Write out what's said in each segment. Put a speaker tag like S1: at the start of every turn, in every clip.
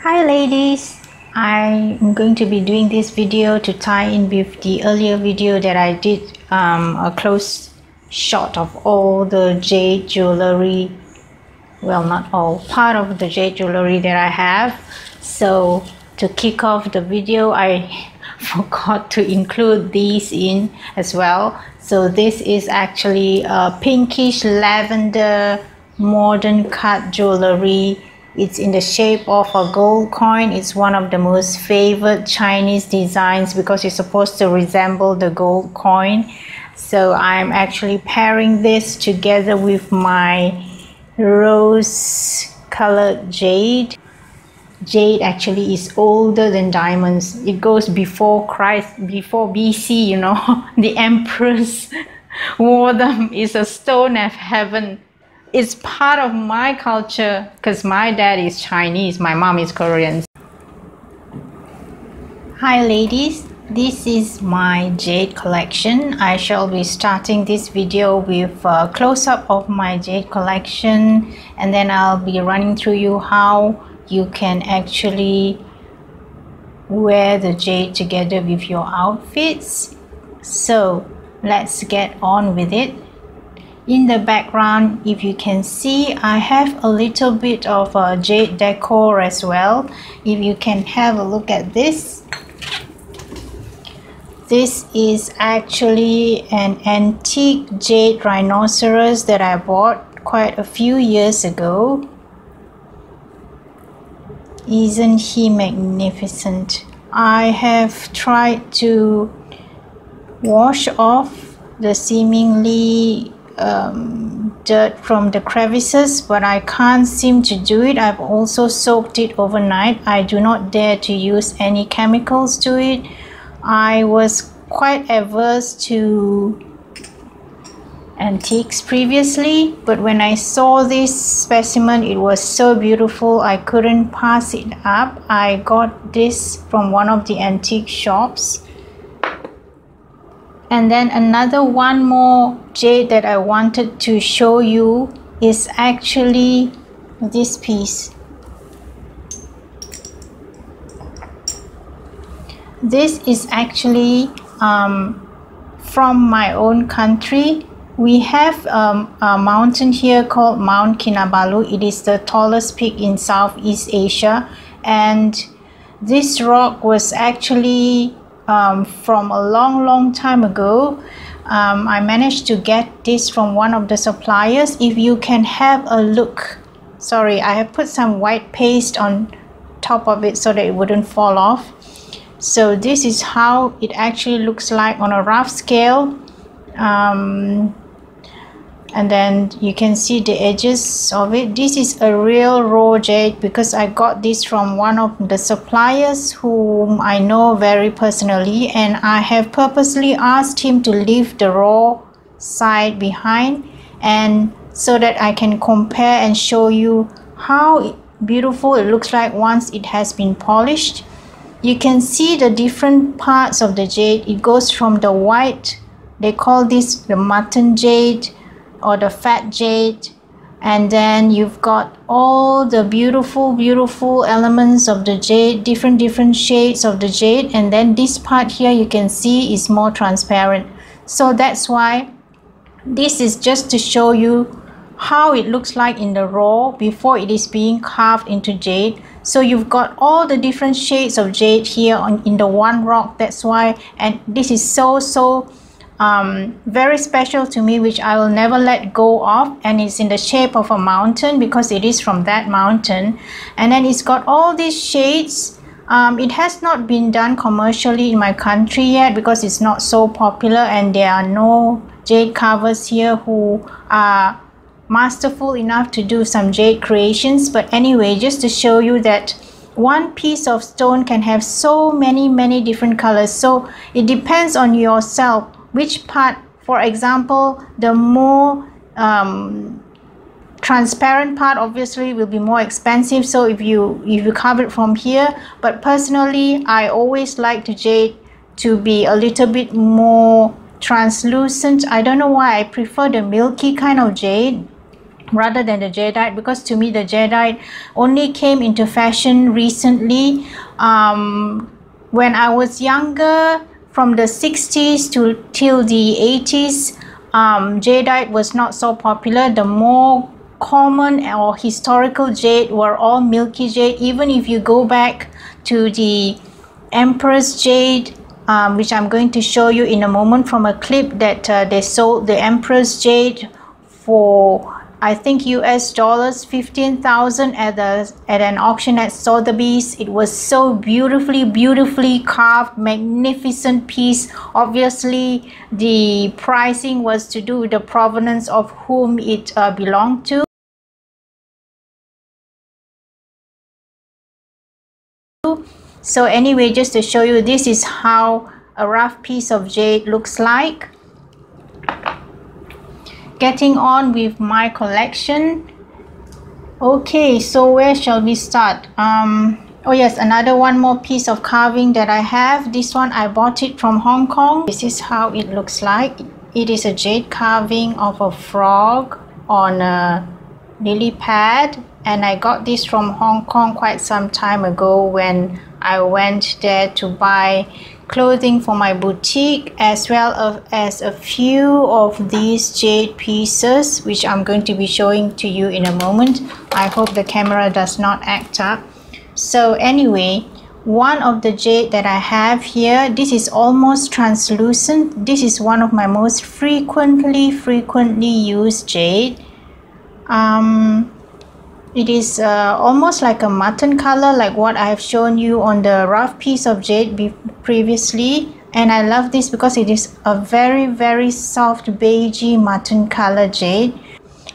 S1: Hi ladies, I'm going to be doing this video to tie in with the earlier video that I did a close shot of all the jade jewelry, well, not all, part of the jade jewelry that I have. So to kick off the video, I forgot to include these in as well. So this is actually a pinkish lavender modern cut jewelry. It's in the shape of a gold coin. It's one of the most favored Chinese designs because it's supposed to resemble the gold coin. So I'm actually pairing this together with my rose colored jade. Jade actually is older than diamonds. It goes before Christ, before BC, you know. The emperors wore them. It's a stone of heaven. It's part of my culture because my dad is Chinese, my mom is Korean. Hi ladies, this is my jade collection. I shall be starting this video with a close-up of my jade collection, and then I'll be running through you how you can actually wear the jade together with your outfits. So let's get on with it. In the background, if you can see, I have a little bit of a jade decor as well. If you can have a look at this. This is actually an antique jade rhinoceros that I bought quite a few years ago. Isn't he magnificent? I have tried to wash off the seemingly dirt from the crevices, but I can't seem to do it. I've also soaked it overnight. I do not dare to use any chemicals to it. I was quite averse to antiques previously, but when I saw this specimen, it was so beautiful I couldn't pass it up. I got this from one of the antique shops. And then one more jade that I wanted to show you is actually this piece. This is actually from my own country. We have a mountain here called Mount Kinabalu. It is the tallest peak in Southeast Asia, and this rock was actually from a long time ago. I managed to get this from one of the suppliers. If you can have a look, sorry, I have put some white paste on top of it so that it wouldn't fall off. So this is how it actually looks like on a rough scale. And then you can see the edges of it. This is a real raw jade because I got this from one of the suppliers whom I know very personally, and I have purposely asked him to leave the raw side behind, and so that I can compare and show you how beautiful it looks like once it has been polished. You can see the different parts of the jade. It goes from the white, they call this the mutton jade or the fat jade, and then you've got all the beautiful elements of the jade, different shades of the jade, and then this part here you can see is more transparent. So that's why this is just to show you how it looks like in the raw before it is being carved into jade. So you've got all the different shades of jade here in the one rock. That's why, and this is so very special to me, which I will never let go of, and it's in the shape of a mountain because it is from that mountain. And then it's got all these shades. It has not been done commercially in my country yet because it's not so popular, and there are no jade carvers here who are masterful enough to do some jade creations. But anyway, just to show you that one piece of stone can have so many different colors. So it depends on yourself which part. For example, the more transparent part obviously will be more expensive, so if you carve it from here. But personally, I always like the jade to be a little bit more translucent. I don't know why I prefer the milky kind of jade. rather than the jadeite, because to me the jadeite only came into fashion recently. When I was younger, from the 60s till the 80s, jadeite was not so popular. The more common or historical jade were all milky jade. Even if you go back to the Empress jade, which I'm going to show you in a moment from a clip, that they sold the Empress jade for, I think, US dollars 15,000 at an auction at Sotheby's. It was so beautifully carved, magnificent piece. Obviously the pricing was to do with the provenance of whom it belonged to. So anyway, just to show you, this is how a rough piece of jade looks like. Getting on with my collection. Okay, so where shall we start? Oh yes, another one more piece of carving that I have. This one I bought it from Hong Kong. This is how it looks like. It is a jade carving of a frog on a lily pad, and I got this from Hong Kong quite some time ago when I went there to buy clothing for my boutique, as well as a few of these jade pieces, which I'm going to be showing to you in a moment. I hope the camera does not act up. So anyway, one of the jade that I have here, this is almost translucent. This is one of my most frequently used jade. It is almost like a mutton color, like what I have shown you on the rough piece of jade previously. And I love this because it is a very soft beigey mutton color jade.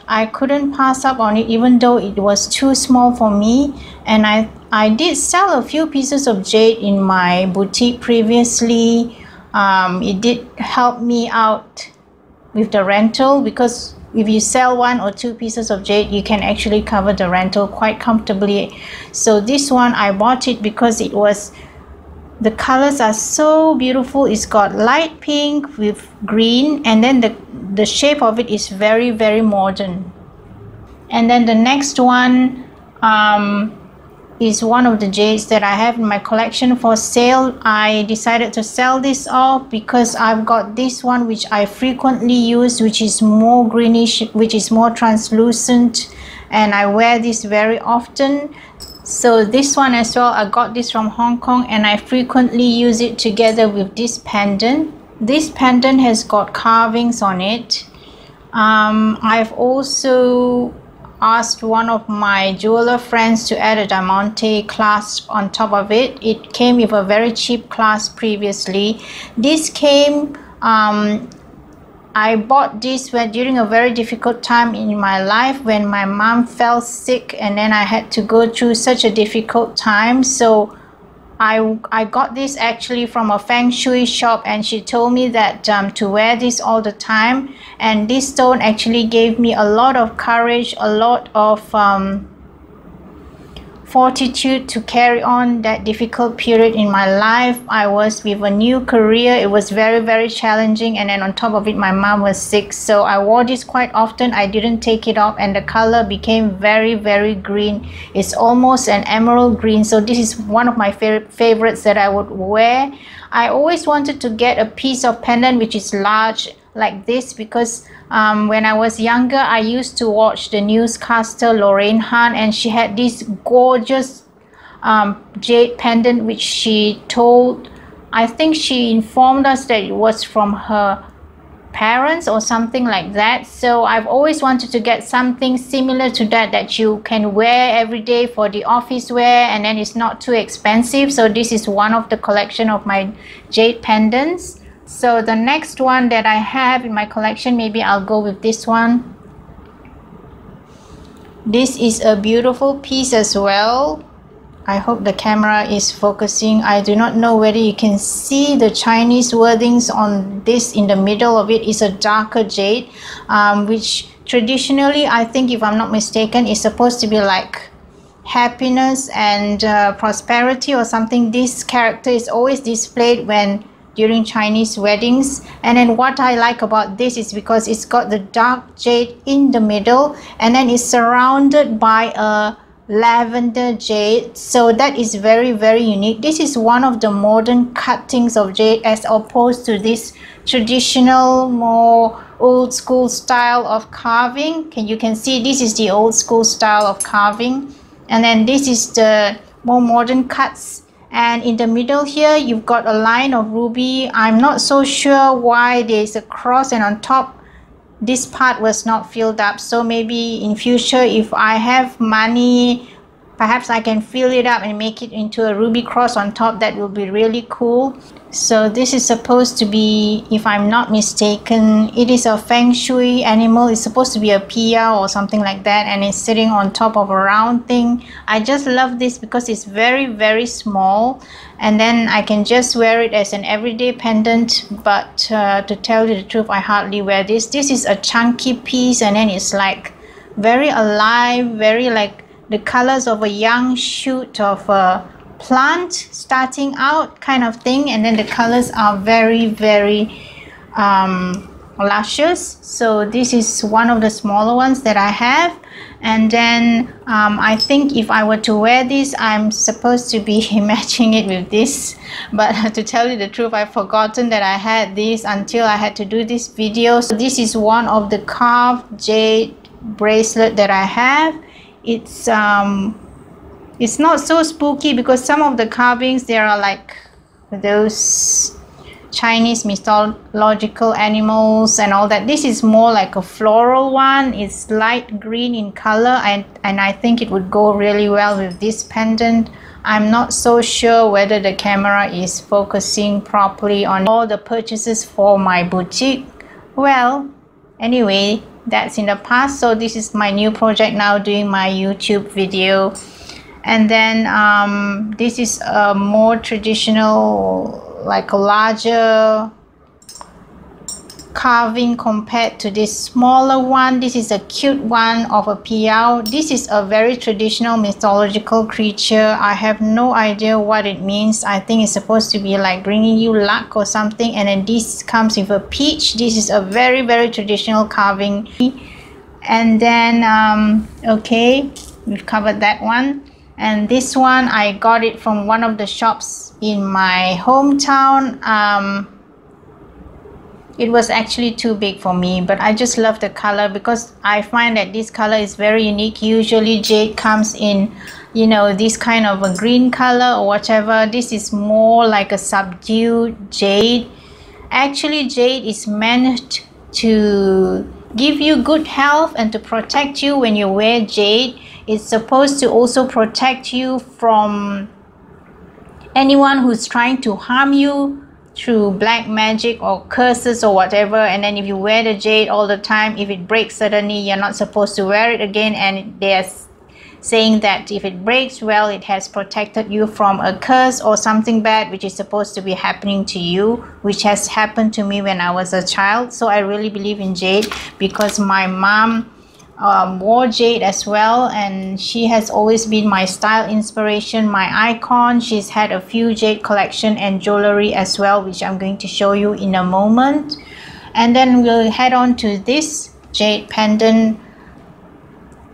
S1: I couldn't pass up on it, even though it was too small for me. And I did sell a few pieces of jade in my boutique previously. It did help me out with the rental, because if you sell 1 or 2 pieces of jade, you can actually cover the rental quite comfortably. So this one, I bought it because the colors are so beautiful. It's got light pink with green, and then the shape of it is very modern. And then the next one is one of the jades that I have in my collection for sale. I decided to sell this off because I've got this one which I frequently use, which is more greenish, which is more translucent, and I wear this very often. So this one as well, I got this from Hong Kong, and I frequently use it together with this pendant. This pendant has got carvings on it. I've also asked one of my jeweler friends to add a diamante clasp on top of it. It came with a very cheap clasp previously. This came, I bought this during a very difficult time in my life when my mom fell sick, and then I had to go through such a difficult time. So I got this actually from a feng shui shop, and she told me that to wear this all the time, and this stone actually gave me a lot of courage, a lot of fortitude to carry on that difficult period in my life. I was with a new career. It was very challenging, and then on top of it my mom was sick, so I wore this quite often. I didn't take it off, and the color became very green. It's almost an emerald green, so this is one of my favorites that I would wear. I always wanted to get a piece of pendant which is large like this, because when I was younger, I used to watch the newscaster Lorraine Hahn, and she had this gorgeous jade pendant which I think she informed us that it was from her parents or something like that. So I've always wanted to get something similar to that you can wear every day for the office wear, and then it's not too expensive. So this is one of the collection of my jade pendants. So the next one that I have in my collection, maybe I'll go with this one. This is a beautiful piece as well. I hope the camera is focusing. I do not know whether you can see the Chinese wordings on this. In the middle of it is a darker jade, which traditionally, I think, if I'm not mistaken, is supposed to be like happiness and prosperity or something. This character is always displayed when during Chinese weddings. And then what I like about this is because it's got the dark jade in the middle, and then it's surrounded by a lavender jade, so that is very, very unique. This is one of the modern cuttings of jade as opposed to this traditional, more old school style of carving. You can see this is the old school style of carving, and then this is the more modern cuts. And in the middle here you've got a line of ruby. I'm not so sure why there's a cross, and on top this part was not filled up, so maybe in future if I have money, perhaps I can fill it up and make it into a ruby cross on top. That will be really cool. So this is supposed to be, if I'm not mistaken, it is a feng shui animal. It's supposed to be a pia or something like that, and it's sitting on top of a round thing. I just love this because it's very, very small, and then I can just wear it as an everyday pendant. But to tell you the truth, I hardly wear this. This is a chunky piece, and then it's like very alive, very like the colors of a young shoot of a plant starting out kind of thing, and then the colors are very, very luscious. So this is one of the smaller ones that I have. And then I think if I were to wear this, I'm supposed to be matching it with this, but to tell you the truth, I've forgotten that I had this until I had to do this video. So this is one of the carved jade bracelet that I have. It's not so spooky because some of the carvings, there are like those Chinese mythological animals and all that. This is more like a floral one. It's light green in color, and I think it would go really well with this pendant. I'm not so sure whether the camera is focusing properly on all the purchases for my boutique. Well, anyway, that's in the past. So this is my new project now, doing my YouTube video. And then this is a more traditional, like a larger carving compared to this smaller one. This is a cute one of a piao. This is a very traditional mythological creature. I have no idea what it means. I think it's supposed to be like bringing you luck or something. And then this comes with a peach. This is a very, very traditional carving. And then okay, we've covered that one. And this one, I got it from one of the shops in my hometown. It was actually too big for me, but I just love the color because I find that this color is very unique. Usually jade comes in, you know, this kind of a green color or whatever. This is more like a subdued jade. Actually, jade is meant to give you good health and to protect you when you wear jade. It's supposed to also protect you from anyone who's trying to harm you through black magic or curses or whatever. And then if you wear the jade all the time, if it breaks suddenly, you're not supposed to wear it again. And they're saying that if it breaks, well, it has protected you from a curse or something bad which is supposed to be happening to you, which has happened to me when I was a child. So I really believe in jade because my mom wore jade as well, and she has always been my style inspiration, my icon. She's had a few jade collection and jewelry as well, which I'm going to show you in a moment. And then we'll head on to this jade pendant.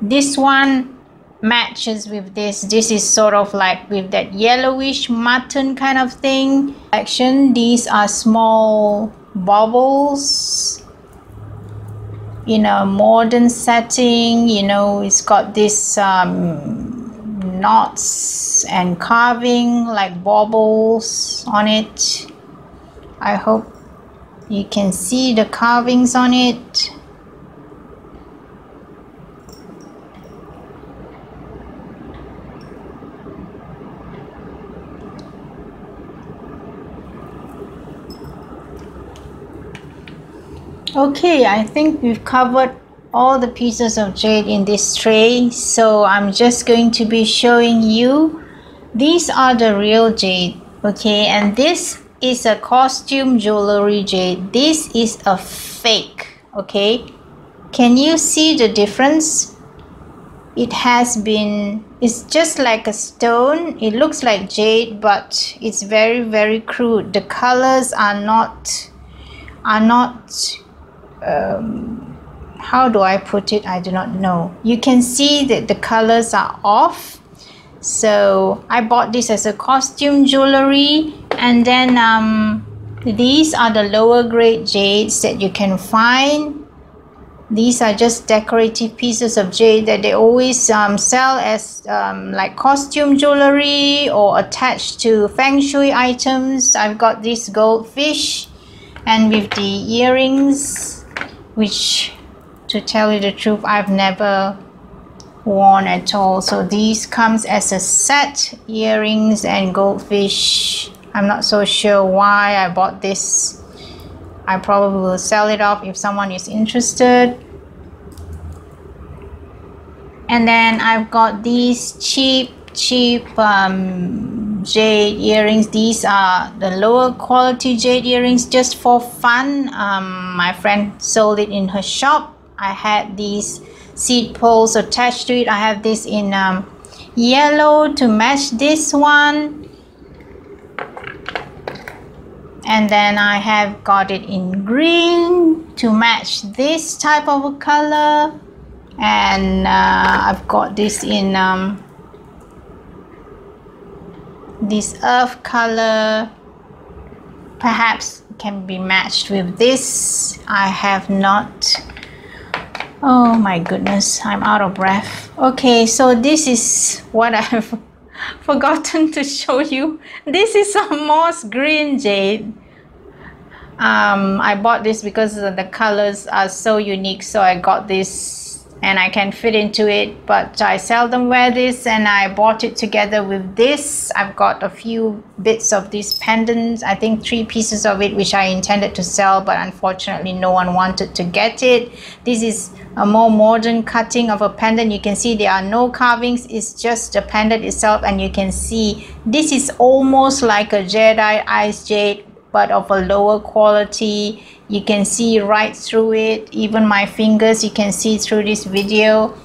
S1: This one matches with this. This is sort of like with that yellowish mutton kind of thing. These are small baubles in a modern setting. You know, it's got this knots and carving like baubles on it. I hope you can see the carvings on it. Okay, I think we've covered all the pieces of jade in this tray, so I'm just going to be showing you. These are the real jade, okay, and this is a costume jewelry jade. This is a fake, okay. Can you see the difference? it has been, it's just like a stone. It looks like jade, but it's very, very crude. The colors are not how do I put it? I do not know. You can see that the colors are off. So I bought this as a costume jewelry. And then these are the lower grade jades that you can find. These are just decorative pieces of jade that they always sell as like costume jewelry or attached to feng shui items. I've got this goldfish and with the earrings, which, to tell you the truth, I've never worn at all. So these comes as a set, earrings and goldfish. I'm not so sure why I bought this. I probably will sell it off if someone is interested. And then I've got these cheap jade earrings. These are the lower quality jade earrings just for fun. My friend sold it in her shop. I had these seed poles attached to it. I have this in yellow to match this one. And then I have got it in green to match this type of a color. And I've got this in this earth color. Perhaps can be matched with this. I have not. Oh my goodness, I'm out of breath. Okay, so this is what I've forgotten to show you. This is a moss green jade. I bought this because the colors are so unique, so I got this and I can fit into it, but I seldom wear this, and I bought it together with this. I've got a few bits of these pendants, I think 3 pieces of it, which I intended to sell, but unfortunately no one wanted to get it. This is a more modern cutting of a pendant. You can see there are no carvings, it's just the pendant itself, and you can see this is almost like a jadeite ice jade, but of a lower quality. You can see right through it, even my fingers you can see through this video.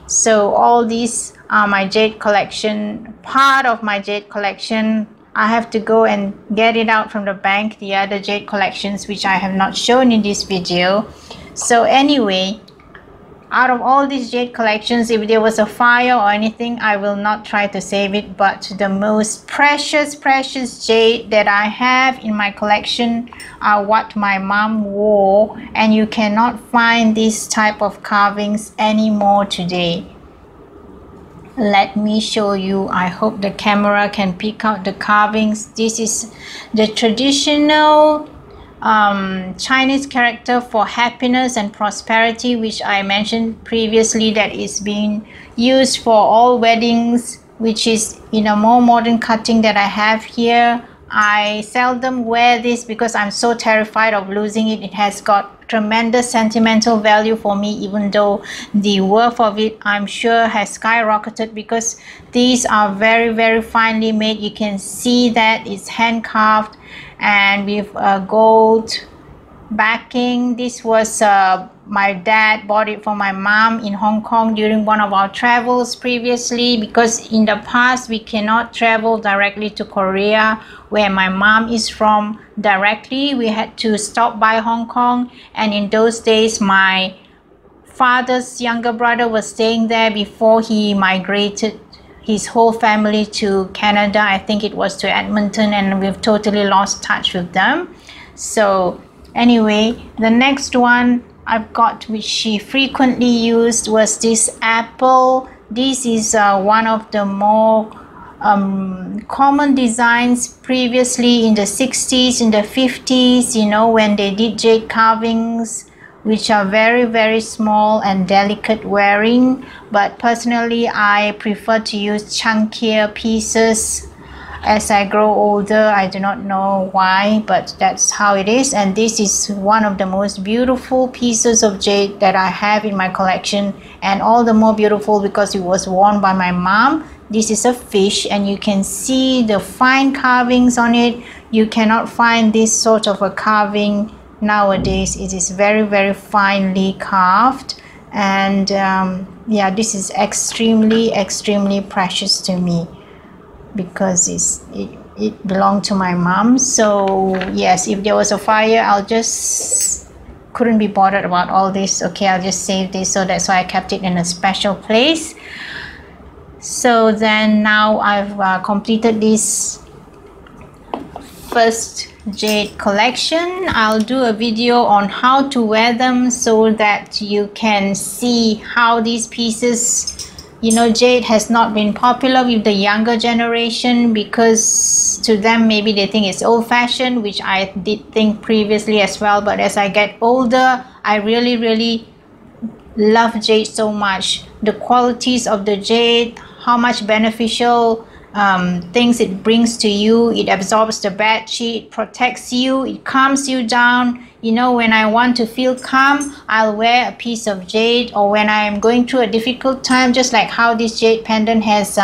S1: So all these are my jade collection, part of my jade collection. I have to go and get it out from the bank, the other jade collections which I have not shown in this video. So anyway, out of all these jade collections, if there was a fire or anything, I will not try to save it, but the most precious jade that I have in my collection are what my mom wore, and you cannot find this type of carvings anymore today. Let me show you. I hope the camera can pick out the carvings. This is the traditional Chinese character for happiness and prosperity, which I mentioned previously, that is being used for all weddings, which is in a more modern cutting that I have here. I seldom wear this because I'm so terrified of losing it. It has got tremendous sentimental value for me, even though the worth of it, I'm sure, has skyrocketed, because these are very finely made. You can see that it's hand carved and with a gold backing. This was my dad bought it for my mom in Hong Kong during one of our travels previously, because in the past we cannot travel directly to Korea, where my mom is from, directly. We had to stop by Hong Kong, and in those days my father's younger brother was staying there before he migrated his whole family to Canada. I think it was to Edmonton, and we've totally lost touch with them. So anyway, the next one I've got, which she frequently used, was this apple. This is one of the more common designs previously in the 60s, in the 50s, you know, when they did jade carvings, which are very small and delicate wearing. But personally, I prefer to use chunkier pieces as I grow older. I do not know why, but that's how it is. And this is one of the most beautiful pieces of jade that I have in my collection, and all the more beautiful because it was worn by my mom. This is a fish, and you can see the fine carvings on it. You cannot find this sort of a carving nowadays. It is very finely carved. And yeah, this is extremely precious to me because it belonged to my mom. So yes, if there was a fire, I'll just couldn't be bothered about all this. Okay, I'll just save this. So that's why I kept it in a special place. So then now I've completed this first jade collection. I'll do a video on how to wear them so that you can see how these pieces, you know, jade has not been popular with the younger generation because to them maybe they think it's old-fashioned, which I did think previously as well. But as I get older, I really love jade so much. The qualities of the jade, how much beneficial things it brings to you. It absorbs the bad chi, it protects you, it calms you down. You know, when I want to feel calm, I'll wear a piece of jade, or when I am going through a difficult time, just like how this jade pendant has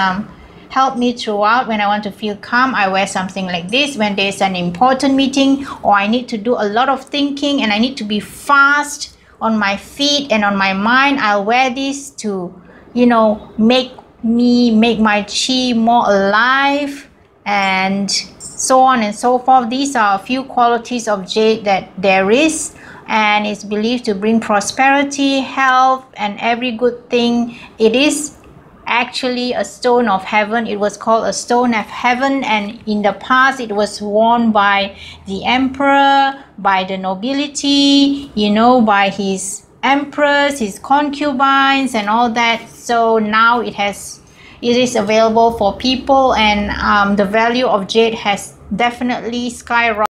S1: helped me throughout. When I want to feel calm, I wear something like this. When there's an important meeting or I need to do a lot of thinking and I need to be fast on my feet and on my mind, I'll wear this to, you know, make my chi more alive, and so on and so forth. These are a few qualities of jade that there is, and it's believed to bring prosperity, health, and every good thing. It is actually a stone of heaven. It was called a stone of heaven, and in the past it was worn by the emperor, by the nobility, you know, by his empress, his concubines and all that. So now it is available for people, and the value of jade has definitely skyrocketed.